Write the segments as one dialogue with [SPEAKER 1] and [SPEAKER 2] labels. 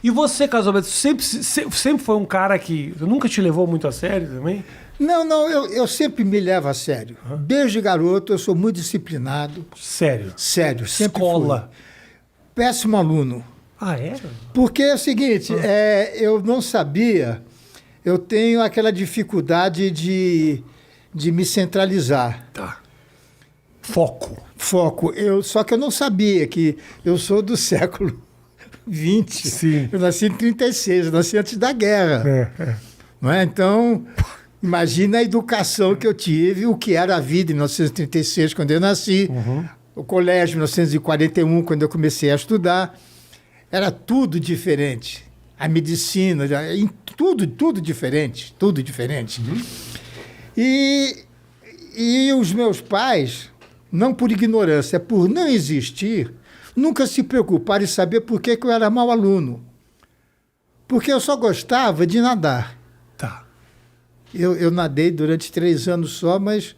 [SPEAKER 1] E você, Carlos Alberto, sempre foi um cara que nunca te levou muito a sério também?
[SPEAKER 2] Não, eu sempre me levo a sério. Desde garoto eu sou muito disciplinado.
[SPEAKER 1] Sério?
[SPEAKER 2] Sério, sempre
[SPEAKER 1] Escola.
[SPEAKER 2] fui. Péssimo aluno.
[SPEAKER 1] Ah, é?
[SPEAKER 2] Porque é o seguinte, eu não sabia, eu tenho aquela dificuldade de me centralizar.
[SPEAKER 1] Tá. Foco.
[SPEAKER 2] Só que eu não sabia que eu sou do século XX.
[SPEAKER 1] Sim.
[SPEAKER 2] Eu nasci em 36, eu nasci antes da guerra. Não é? Então, imagina a educação que eu tive, o que era a vida em 1936, quando eu nasci, o colégio em 1941, quando eu comecei a estudar. Era tudo diferente. A medicina, tudo diferente, tudo diferente. E os meus pais, não por ignorância, por não existir, nunca se preocuparam em saber por que eu era mau aluno. Porque eu só gostava de nadar.
[SPEAKER 1] Tá.
[SPEAKER 2] Eu nadei durante 3 anos só, mas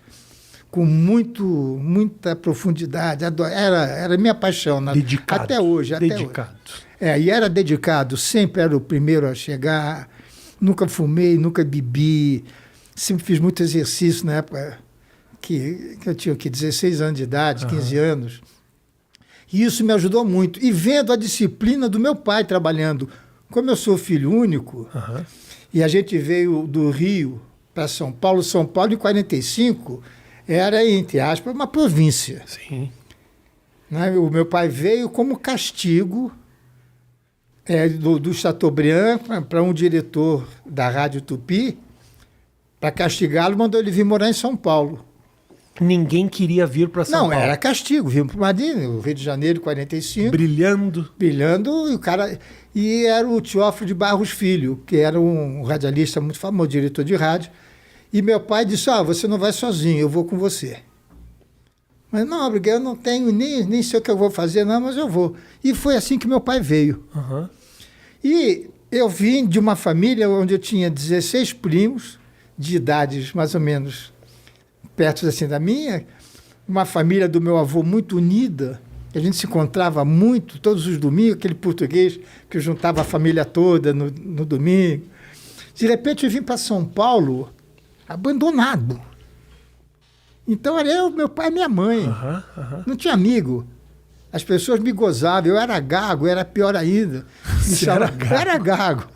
[SPEAKER 2] com muita profundidade. Era minha paixão.
[SPEAKER 1] Dedicado.
[SPEAKER 2] Até hoje.
[SPEAKER 1] Dedicado.
[SPEAKER 2] E era dedicado. Sempre era o primeiro a chegar. Nunca fumei, nunca bebi. Sempre fiz muito exercício na época que eu tinha 16 anos de idade, 15 anos. E isso me ajudou muito. E vendo a disciplina do meu pai trabalhando. Como eu sou filho único, e a gente veio do Rio para São Paulo em 45, era, entre aspas, uma província.
[SPEAKER 1] Sim.
[SPEAKER 2] Né? O meu pai veio como castigo do Chateaubriand para um diretor da Rádio Tupi, para castigá-lo, mandou ele vir morar em São Paulo.
[SPEAKER 1] Ninguém queria vir para São Paulo.
[SPEAKER 2] Não, era castigo. Vimos para o Rio de Janeiro, 45.
[SPEAKER 1] Brilhando,
[SPEAKER 2] e o cara... E era o Teófilo de Barros Filho, que era um radialista muito famoso, diretor de rádio. E meu pai disse, você não vai sozinho, eu vou com você. Mas não, eu não tenho, nem sei o que eu vou fazer, não, mas eu vou. E foi assim que meu pai veio. E eu vim de uma família onde eu tinha 16 primos, de idades mais ou menos perto assim da minha, uma família do meu avô muito unida, a gente se encontrava muito, todos os domingos, aquele português que juntava a família toda no domingo. De repente eu vim para São Paulo abandonado. Então era eu, meu pai e minha mãe. Não tinha amigo. As pessoas me gozavam, eu era gago, era pior ainda. Eu era gago.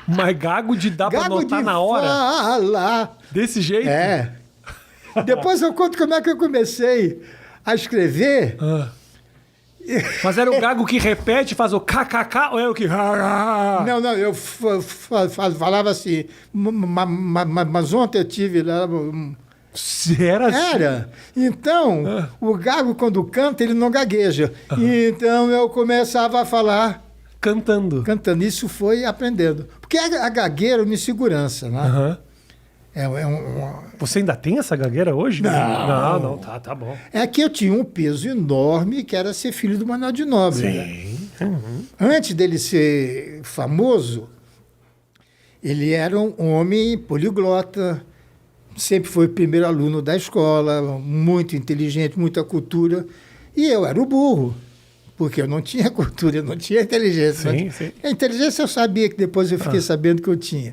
[SPEAKER 1] Mas gago de dar para notar na hora?
[SPEAKER 2] Falar.
[SPEAKER 1] Desse jeito?
[SPEAKER 2] Depois eu conto como é que eu comecei a escrever.
[SPEAKER 1] Mas era o gago que repete, faz o kkk ou é o que...
[SPEAKER 2] Não, eu falava assim, mas ontem eu tive lá...
[SPEAKER 1] Era assim?
[SPEAKER 2] Era. Então, o gago quando canta, ele não gagueja. Então eu começava a falar...
[SPEAKER 1] Cantando.
[SPEAKER 2] Isso foi aprendendo. Porque a gagueira é uma insegurança, né?
[SPEAKER 1] Você ainda tem essa gagueira hoje? Não, tá bom.
[SPEAKER 2] É que eu tinha um peso enorme, que era ser filho do Manuel de Nobre.
[SPEAKER 1] Sim.
[SPEAKER 2] Né? Antes dele ser famoso, ele era um homem poliglota, sempre foi o primeiro aluno da escola, muito inteligente, muita cultura, e eu era o burro, porque eu não tinha cultura, eu não tinha inteligência.
[SPEAKER 1] Sim.
[SPEAKER 2] A inteligência eu sabia, que depois eu fiquei sabendo que eu tinha.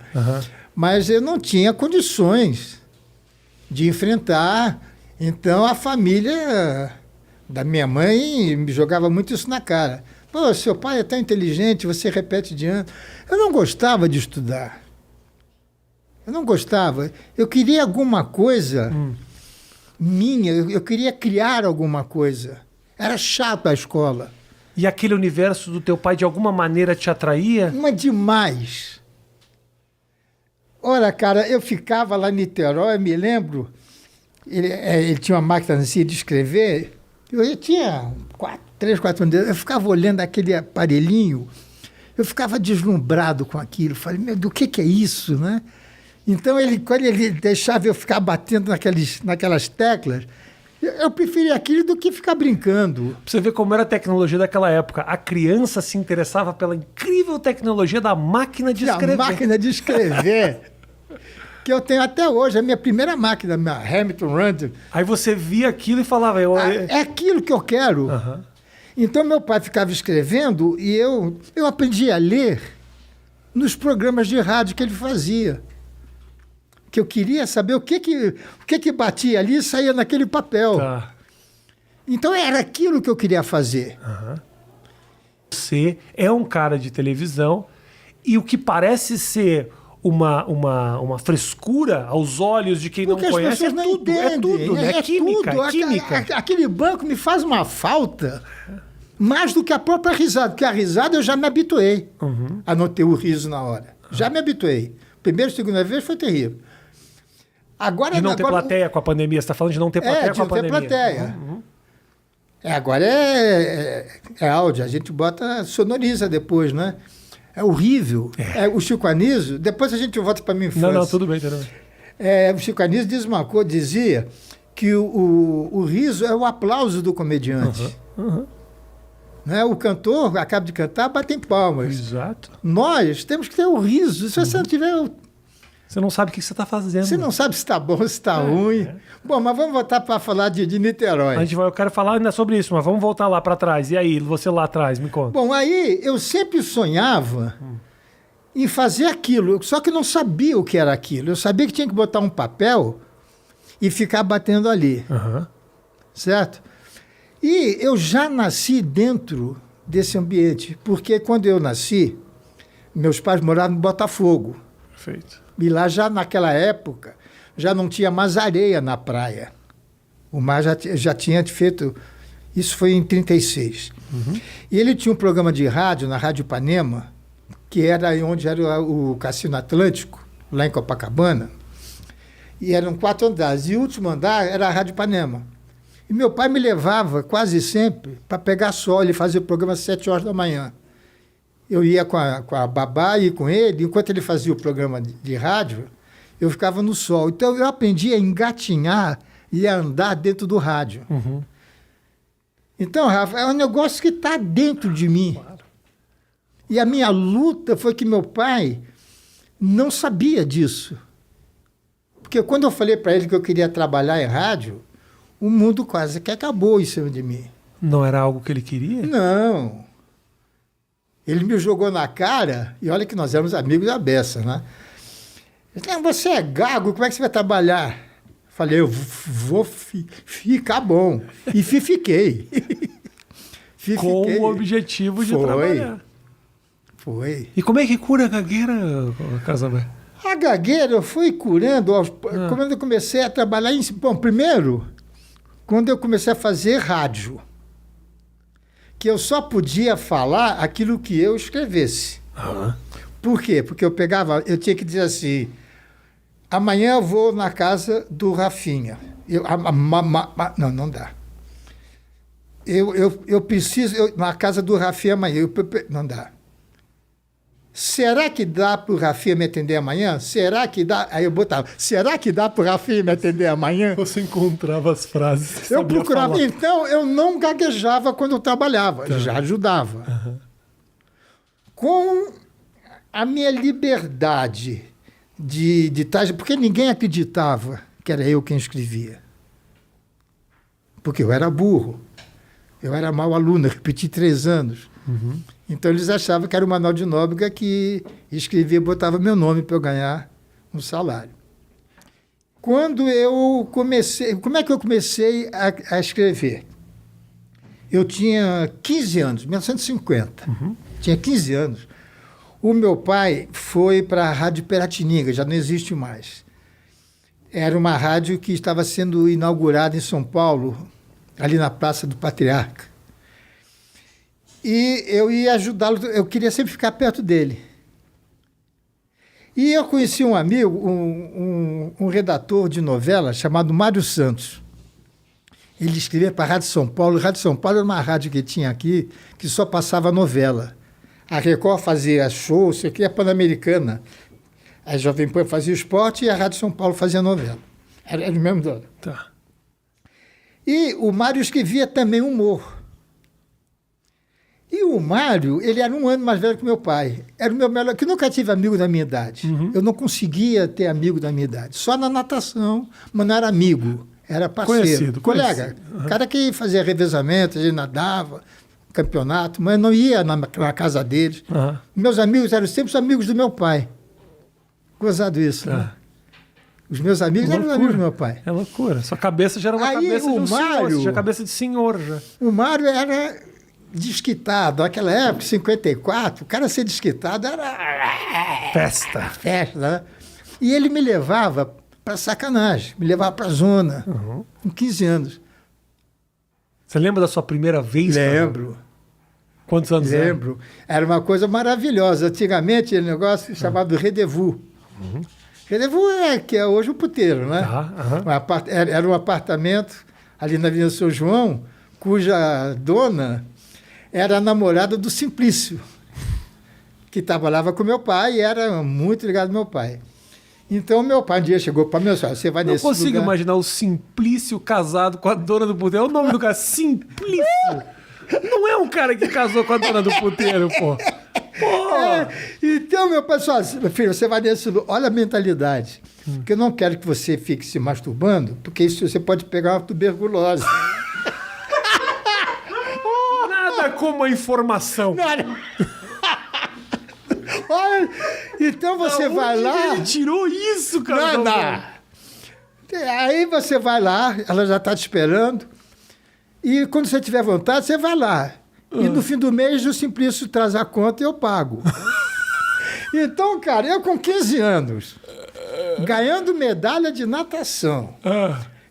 [SPEAKER 2] Mas eu não tinha condições de enfrentar. Então, a família da minha mãe me jogava muito isso na cara. Pô, seu pai é tão inteligente, você repete de ano. Eu não gostava de estudar. Eu não gostava. Eu queria alguma coisa minha, eu queria criar alguma coisa. Era chato a escola.
[SPEAKER 1] E aquele universo do teu pai, de alguma maneira, te atraía?
[SPEAKER 2] Mas demais. Ora, cara, eu ficava lá em Niterói, me lembro, ele tinha uma máquina assim de escrever, eu tinha 3, 4 anos, eu ficava olhando aquele aparelhinho, eu ficava deslumbrado com aquilo, falei, meu, do que é isso, né? Então, quando ele deixava eu ficar batendo naquelas teclas, eu preferia aquilo do que ficar brincando.
[SPEAKER 1] Pra você ver como era a tecnologia daquela época. A criança se interessava pela incrível tecnologia da máquina de escrever.
[SPEAKER 2] A máquina de escrever, que eu tenho até hoje, a minha primeira máquina, a minha Hamilton Round.
[SPEAKER 1] Aí você via aquilo e falava...
[SPEAKER 2] É aquilo que eu quero. Então, meu pai ficava escrevendo e eu aprendi a ler nos programas de rádio que ele fazia. Que eu queria saber o que batia ali e saía naquele papel.
[SPEAKER 1] Tá.
[SPEAKER 2] Então, era aquilo que eu queria fazer.
[SPEAKER 1] Aham. Você é um cara de televisão e o que parece ser uma frescura aos olhos de quem
[SPEAKER 2] Porque
[SPEAKER 1] não conhece
[SPEAKER 2] as pessoas não
[SPEAKER 1] é tudo,
[SPEAKER 2] entendem.
[SPEAKER 1] né? É química,
[SPEAKER 2] tudo.
[SPEAKER 1] é química.
[SPEAKER 2] Aquele banco me faz uma falta mais do que a própria risada. Porque a risada eu já me habituei a não ter o riso na hora. Já me habituei. Primeira e segunda vez foi terrível. Agora,
[SPEAKER 1] De não ter plateia com a pandemia. Você está falando de não ter plateia
[SPEAKER 2] de
[SPEAKER 1] com a
[SPEAKER 2] não ter
[SPEAKER 1] pandemia.
[SPEAKER 2] plateia. Agora é áudio, a gente bota, sonoriza depois, né? É horrível. O Chico Anísio, depois a gente volta para minha infância.
[SPEAKER 1] Não, tudo bem, tudo bem.
[SPEAKER 2] O Chico Anísio dizia que o riso é o aplauso do comediante. Né? O cantor acaba de cantar, batem palmas.
[SPEAKER 1] Exato.
[SPEAKER 2] Nós temos que ter o riso. Se você não tiver...
[SPEAKER 1] Você não sabe o que você está fazendo.
[SPEAKER 2] Você não sabe se está bom, se está ruim. Bom, mas vamos voltar para falar de Niterói.
[SPEAKER 1] Eu quero falar ainda sobre isso, mas vamos voltar lá para trás. E aí, você lá atrás, me conta.
[SPEAKER 2] Bom, aí eu sempre sonhava em fazer aquilo, só que não sabia o que era aquilo. Eu sabia que tinha que botar um papel e ficar batendo ali. Certo? E eu já nasci dentro desse ambiente, porque quando eu nasci, meus pais moravam em Botafogo.
[SPEAKER 1] Perfeito.
[SPEAKER 2] E lá já naquela época, já não tinha mais areia na praia. O mar já tinha feito... Isso foi em 36. E ele tinha um programa de rádio, na Rádio Ipanema, que era onde era o Cassino Atlântico, lá em Copacabana. E eram 4 andares. E o último andar era a Rádio Ipanema. E meu pai me levava quase sempre para pegar sol. Ele fazia o programa às 7 horas da manhã. Eu ia com a babá e com ele, enquanto ele fazia o programa de rádio, eu ficava no sol. Então, eu aprendi a engatinhar e a andar dentro do rádio. Então, Rafa, é um negócio que está dentro de mim. Claro. E a minha luta foi que meu pai não sabia disso. Porque quando eu falei para ele que eu queria trabalhar em rádio, o mundo quase que acabou em cima de mim.
[SPEAKER 1] Não era algo que ele queria?
[SPEAKER 2] Não. Ele me jogou na cara, e olha que nós éramos amigos da beça, né? Ele disse, você é gago, como é que você vai trabalhar? Falei, eu vou ficar bom. E fiquei.
[SPEAKER 1] Com o objetivo de trabalhar.
[SPEAKER 2] Foi.
[SPEAKER 1] E como é que cura a gagueira, Casaber?
[SPEAKER 2] A gagueira eu fui curando quando eu comecei a trabalhar em... Bom, primeiro, quando eu comecei a fazer rádio. Que eu só podia falar aquilo que eu escrevesse. Por quê? Porque eu tinha que dizer assim, amanhã eu vou na casa do Rafinha. Não dá. Eu preciso, na casa do Rafinha amanhã, não dá. Será que dá para o Rafinha me atender amanhã? Será que dá? Aí eu botava, será que dá para o Rafinha me atender amanhã?
[SPEAKER 1] Você encontrava as frases.
[SPEAKER 2] Eu procurava. Falar. Então, eu não gaguejava quando eu trabalhava, já ajudava. Com a minha liberdade de estar... Porque ninguém acreditava que era eu quem escrevia. Porque eu era burro. Eu era mau aluno, repeti 3 anos. Então, eles achavam que era o Manuel de Nóbrega que escrevia e botava meu nome para eu ganhar um salário. Quando eu comecei... Como é que eu comecei a escrever? Eu tinha 15 anos, 1950. Tinha 15 anos. O meu pai foi para a Rádio Piratininga, já não existe mais. Era uma rádio que estava sendo inaugurada em São Paulo, ali na Praça do Patriarca. E eu ia ajudá-lo, eu queria sempre ficar perto dele. E eu conheci um amigo, um redator de novela chamado Mário Santos. Ele escrevia para a Rádio São Paulo. A Rádio São Paulo era uma rádio que tinha aqui, que só passava novela. A Record fazia show, isso aqui é Pan-Americana. A Jovem Pan fazia esporte e a Rádio São Paulo fazia novela. Era o mesmo dono.
[SPEAKER 1] Tá.
[SPEAKER 2] E o Mário escrevia também humor. E o Mário, ele era 1 ano mais velho que meu pai. Era o meu melhor, que eu nunca tive amigo da minha idade. Eu não conseguia ter amigo da minha idade. Só na natação, mas não era amigo. Era parceiro.
[SPEAKER 1] Conhecido.
[SPEAKER 2] Colega. Cara que fazia revezamento, a gente nadava. campeonato, mas não ia na casa deles.
[SPEAKER 1] Aham.
[SPEAKER 2] Meus amigos eram sempre os amigos do meu pai. Gozado isso, né? Os meus amigos eram os amigos do meu pai.
[SPEAKER 1] É loucura. Sua cabeça já era uma
[SPEAKER 2] Aí,
[SPEAKER 1] cabeça de
[SPEAKER 2] o
[SPEAKER 1] um senhor.
[SPEAKER 2] Mário-
[SPEAKER 1] Você já é cabeça de senhor, já.
[SPEAKER 2] O Mário era desquitado. Naquela época, 54, o cara ser desquitado era
[SPEAKER 1] Festa.
[SPEAKER 2] festa, né? E ele me levava para sacanagem, me levava para a zona, com 15 anos.
[SPEAKER 1] Você lembra da sua primeira vez?
[SPEAKER 2] Lembro.
[SPEAKER 1] Quantos anos era?
[SPEAKER 2] Lembro. Era uma coisa maravilhosa. Antigamente, era um negócio chamado rendezvous. Rendezvous que é hoje o puteiro, né?
[SPEAKER 1] Tá, aham.
[SPEAKER 2] Era um apartamento ali na Avenida São João, cuja dona era a namorada do Simplício, que trabalhava com meu pai e era muito ligado ao meu pai. Então, meu pai um dia chegou para mim e disse, você vai
[SPEAKER 1] Não
[SPEAKER 2] nesse
[SPEAKER 1] consigo
[SPEAKER 2] lugar...
[SPEAKER 1] imaginar o Simplício casado com a dona do puteiro. É o nome do cara, Simplício. Não é um cara que casou com a dona do puteiro, pô. Pô!
[SPEAKER 2] Então, meu pai disse, ó, meu filho, você vai nesse lugar... Olha a mentalidade. Porque eu não quero que você fique se masturbando, porque isso você pode pegar uma tuberculose.
[SPEAKER 1] Nada como a informação.
[SPEAKER 2] Olha, então você
[SPEAKER 1] Da
[SPEAKER 2] vai
[SPEAKER 1] onde
[SPEAKER 2] lá...
[SPEAKER 1] Ele tirou isso, cara.
[SPEAKER 2] Nada. Aí você vai lá, ela já está te esperando. E quando você tiver vontade, você vai lá. E no fim do mês, o Simplício traz a conta e eu pago. Então, cara, eu com 15 anos, ganhando medalha de natação,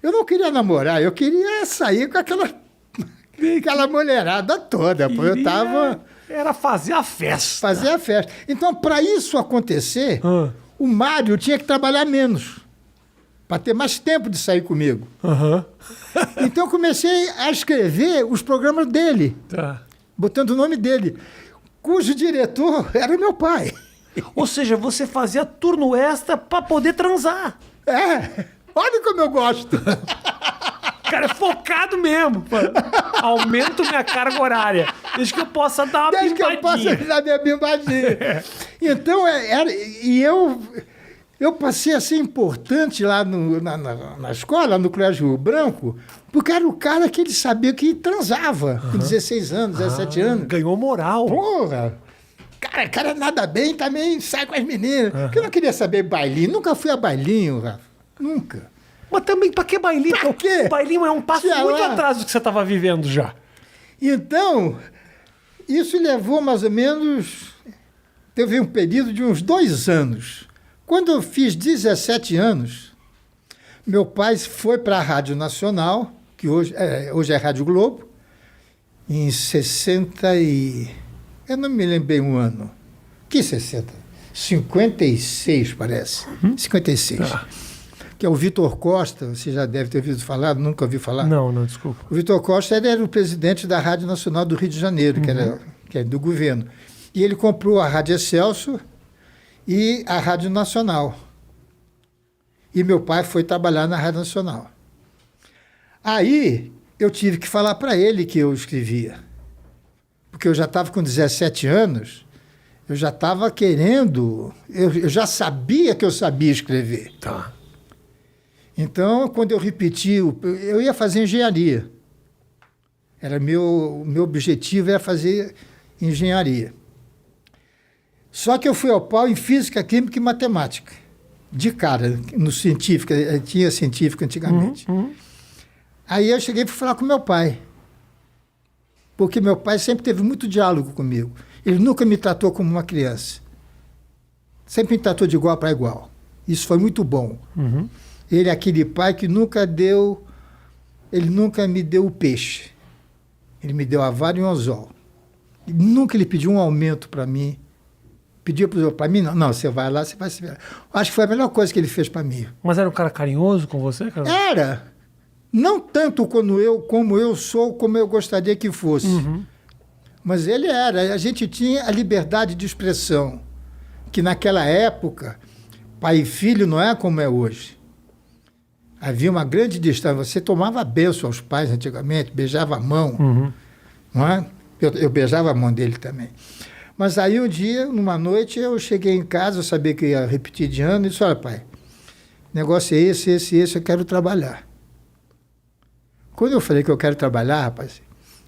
[SPEAKER 2] eu não queria namorar, eu queria sair com aquela mulherada toda. Pô, eu tava...
[SPEAKER 1] Era fazer a festa.
[SPEAKER 2] Fazer a festa. Então, para isso acontecer, o Mário tinha que trabalhar menos, para ter mais tempo de sair comigo.
[SPEAKER 1] Aham.
[SPEAKER 2] Então, eu comecei a escrever os programas dele,
[SPEAKER 1] Tá.
[SPEAKER 2] botando o nome dele, cujo diretor era o meu pai.
[SPEAKER 1] Ou seja, você fazia turno extra pra poder transar.
[SPEAKER 2] Olha como eu gosto.
[SPEAKER 1] Cara, é focado mesmo. Pô. Aumento minha carga horária. Desde que eu possa dar uma
[SPEAKER 2] Desde que eu possa
[SPEAKER 1] pimbadinha.
[SPEAKER 2] dar minha bimbadinha. Então, eu passei a ser importante lá na escola, no Colégio Rio Branco, porque era o cara que ele sabia que transava com 16 anos, 17 anos.
[SPEAKER 1] Ganhou moral.
[SPEAKER 2] Porra! Cara nada bem, também sai com as meninas. Porque eu não queria saber bailinho. Nunca fui a bailinho, Rafa. Nunca.
[SPEAKER 1] Mas também, pra que bailinho?
[SPEAKER 2] Pra quê?
[SPEAKER 1] O bailinho é um passo
[SPEAKER 2] Tinha
[SPEAKER 1] muito
[SPEAKER 2] lá.
[SPEAKER 1] atrás do que você tava vivendo já.
[SPEAKER 2] Então, isso levou mais ou menos... Teve um período de uns 2 anos. Quando eu fiz 17 anos, meu pai foi para a Rádio Nacional, que hoje é Rádio Globo, em 60 e... Eu não me lembrei um ano. Que 60? 56, parece. 56.
[SPEAKER 1] Tá.
[SPEAKER 2] Que é o Vitor Costa, você já deve ter ouvido falar, nunca ouviu falar.
[SPEAKER 1] Não, desculpa.
[SPEAKER 2] O Vitor Costa ele era o presidente da Rádio Nacional do Rio de Janeiro, que é do governo. E ele comprou a Rádio Excelsior e a Rádio Nacional. E meu pai foi trabalhar na Rádio Nacional. Aí eu tive que falar para ele que eu escrevia. Porque eu já estava com 17 anos, eu já estava querendo, eu já sabia que eu sabia escrever.
[SPEAKER 1] Tá.
[SPEAKER 2] Então, quando eu repeti, eu ia fazer engenharia. Meu objetivo era fazer engenharia. Só que eu fui ao pau em física, química e matemática. De cara, no científico, tinha científico antigamente. Aí eu cheguei para falar com meu pai. Porque meu pai sempre teve muito diálogo comigo. Ele nunca me tratou como uma criança. Sempre me tratou de igual para igual. Isso foi muito bom. Ele é aquele pai que nunca me deu o peixe. Ele me deu a vara e um anzol. Nunca ele pediu um aumento para mim. Pediu para mim, não, você vai lá, você vai se ver. Acho que foi a melhor coisa que ele fez para mim.
[SPEAKER 1] Mas era um cara carinhoso com você, cara?
[SPEAKER 2] Era. Não tanto como eu sou, como eu gostaria que fosse. Mas ele era. A gente tinha a liberdade de expressão, que naquela época, pai e filho não é como é hoje. Havia uma grande distância. Você tomava bênção aos pais antigamente, beijava a mão. Não é? Eu beijava a mão dele também. Mas aí um dia, numa noite, eu cheguei em casa, eu sabia que ia repetir de ano, e disse, olha pai, o negócio é esse, eu quero trabalhar. Quando eu falei que eu quero trabalhar, rapaz,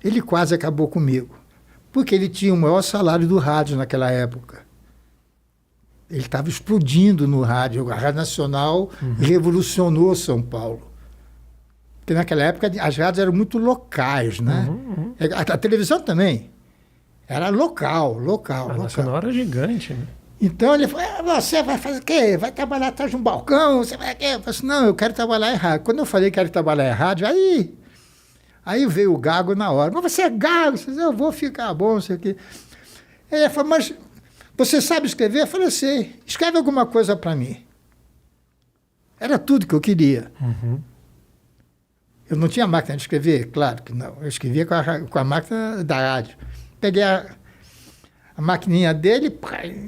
[SPEAKER 2] ele quase acabou comigo. porque ele tinha o maior salário do rádio naquela época. Ele estava explodindo no rádio. A Rádio Nacional revolucionou São Paulo. Porque naquela época as rádios eram muito locais, né? A televisão também. Era local.
[SPEAKER 1] A Nacional era gigante, né?
[SPEAKER 2] Então ele falou, você vai fazer o quê? Vai trabalhar atrás de um balcão? Você vai o quê? Eu falei assim, não, eu quero trabalhar em rádio. Quando eu falei que quero trabalhar em rádio, aí veio o gago na hora. Mas você é gago? Eu vou ficar bom, não sei o quê. Ele falou, mas você sabe escrever? Eu falei, sei. Escreve alguma coisa para mim. Era tudo que eu queria. Eu não tinha máquina de escrever? Claro que não. Eu escrevia com a máquina da rádio. Peguei a maquininha dele,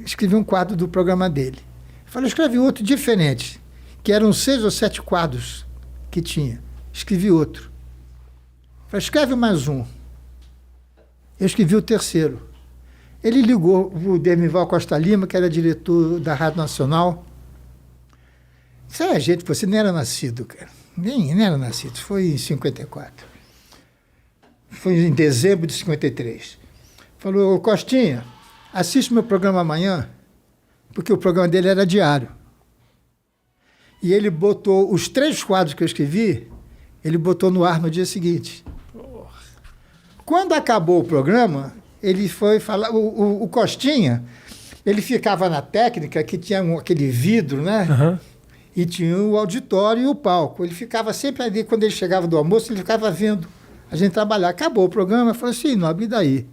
[SPEAKER 2] escrevi um quadro do programa dele. Eu falei, escrevi outro diferente, que eram 6 ou 7 quadros que tinha. Escrevi outro. Eu falei, escreve mais um. Eu escrevi o terceiro. Ele ligou o Demival Costa Lima, que era diretor da Rádio Nacional. Disse, gente, você nem era nascido, cara. Nem era nascido. Foi em 54. Foi em dezembro de 53. Falou, Costinha, assiste meu programa amanhã, porque o programa dele era diário. E ele botou os 3 quadros que eu escrevi, ele botou no ar no dia seguinte. Quando acabou o programa, ele foi falar... O Costinha, ele ficava na técnica, que tinha aquele vidro, né? E tinha o auditório e o palco. Ele ficava sempre ali, quando ele chegava do almoço, ele ficava vendo a gente trabalhar. Acabou o programa, eu falei assim, Nobre, e daí?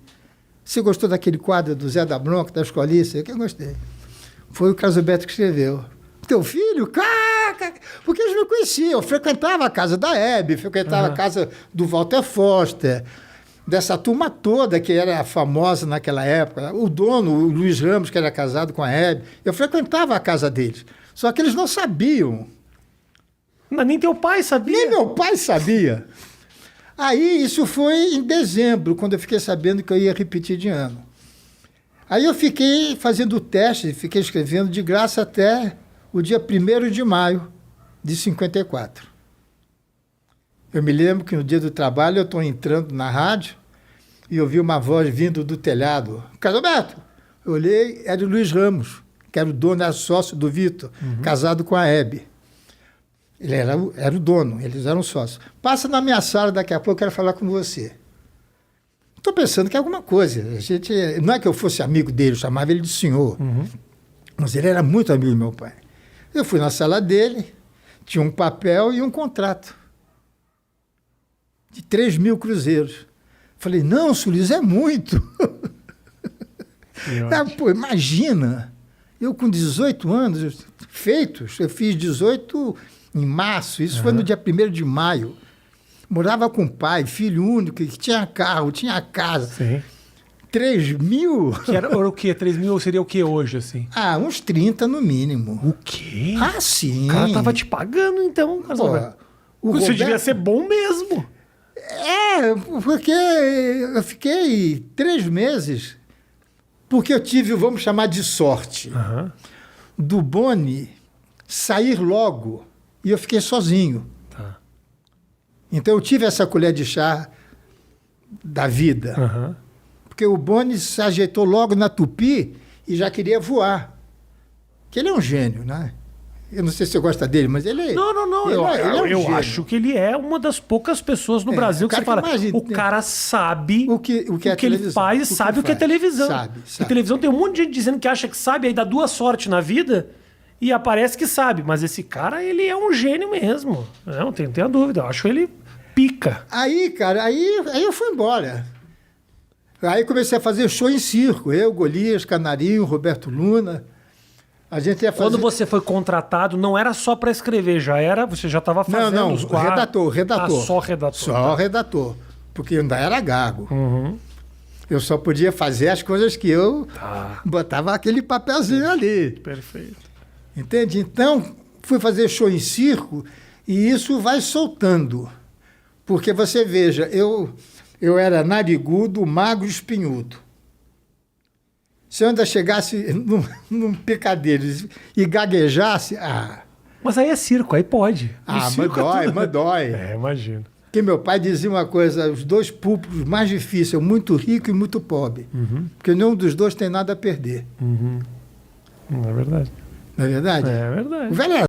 [SPEAKER 2] Você gostou daquele quadro do Zé da Bronca, da Escolice? Eu gostei. Foi o Casalberto que escreveu. Teu filho? Porque eles me conheciam. Eu frequentava a casa da Hebe, frequentava a casa do Walter Foster, dessa turma toda que era famosa naquela época. O dono, o Luiz Ramos, que era casado com a Hebe. Eu frequentava a casa deles. Só que eles não sabiam.
[SPEAKER 1] Mas nem teu pai sabia.
[SPEAKER 2] Nem meu pai sabia. Aí, isso foi em dezembro, quando eu fiquei sabendo que eu ia repetir de ano. Aí eu fiquei fazendo o teste, fiquei escrevendo de graça até o dia 1º de maio de 54. Eu me lembro que no dia do trabalho eu estou entrando na rádio e ouvi uma voz vindo do telhado. Casalberto! Eu olhei, era o Luiz Ramos, que era o dono, era sócio do Vitor, casado com a Hebe. Ele era o dono, eles eram sócios. Passa na minha sala daqui a pouco, eu quero falar com você. Estou pensando que é alguma coisa. Não é que eu fosse amigo dele, eu chamava ele de senhor. Mas ele era muito amigo do meu pai. Eu fui na sala dele, tinha um papel e um contrato de 3.000 cruzeiros. Falei, não, Sulis, é muito. Pô, imagina, eu com 18 anos feitos, eu fiz 18 em março, isso foi no dia 1º de maio. Morava com o pai, filho único, que tinha carro, tinha casa.
[SPEAKER 1] Sim.
[SPEAKER 2] 3.000?
[SPEAKER 1] Que era o quê? 3.000 seria o quê hoje, assim?
[SPEAKER 2] Uns 30 no mínimo.
[SPEAKER 1] O quê?
[SPEAKER 2] Sim.
[SPEAKER 1] O cara tava te pagando, então, Casalberto. Isso devia ser bom mesmo.
[SPEAKER 2] Porque eu fiquei 3 meses, porque eu tive, vamos chamar de sorte, do Boni sair logo e eu fiquei sozinho.
[SPEAKER 1] Tá.
[SPEAKER 2] Então eu tive essa colher de chá da vida. Porque o Boni se ajeitou logo na Tupi e já queria voar. Que ele é um gênio, né? Eu não sei se você gosta dele, mas ele...
[SPEAKER 1] Não. Eu acho que ele é uma das poucas pessoas no Brasil que você fala, o cara sabe o que ele faz e sabe o que é televisão.
[SPEAKER 2] Sabe.
[SPEAKER 1] A televisão tem um monte de gente dizendo que acha que sabe, aí dá 2 sortes na vida e aparece que sabe. Mas esse cara, ele é um gênio mesmo. Não tenho a dúvida. Eu acho ele pica.
[SPEAKER 2] Aí, cara, aí eu fui embora. Aí comecei a fazer show em circo. Eu, Golias, Canarinho, Roberto Luna... A gente ia fazer...
[SPEAKER 1] Quando você foi contratado, não era só para escrever, você já estava fazendo os quadros?
[SPEAKER 2] Redator.
[SPEAKER 1] Só redator.
[SPEAKER 2] Só redator, porque ainda era gago. Eu só podia fazer as coisas que eu botava aquele papelzinho ali.
[SPEAKER 1] Perfeito.
[SPEAKER 2] Entende? Então, fui fazer show em circo e isso vai soltando. Porque você veja, eu era narigudo, magro e espinhudo. Se eu ainda chegasse num picadeiro e gaguejasse...
[SPEAKER 1] Mas aí é circo, aí pode.
[SPEAKER 2] Mas dói.
[SPEAKER 1] É, imagino.
[SPEAKER 2] Porque meu pai dizia uma coisa, os dois públicos mais difíceis, muito rico e muito pobre. Porque nenhum dos dois tem nada a perder.
[SPEAKER 1] É verdade.
[SPEAKER 2] Não é verdade?
[SPEAKER 1] É verdade.
[SPEAKER 2] O velho era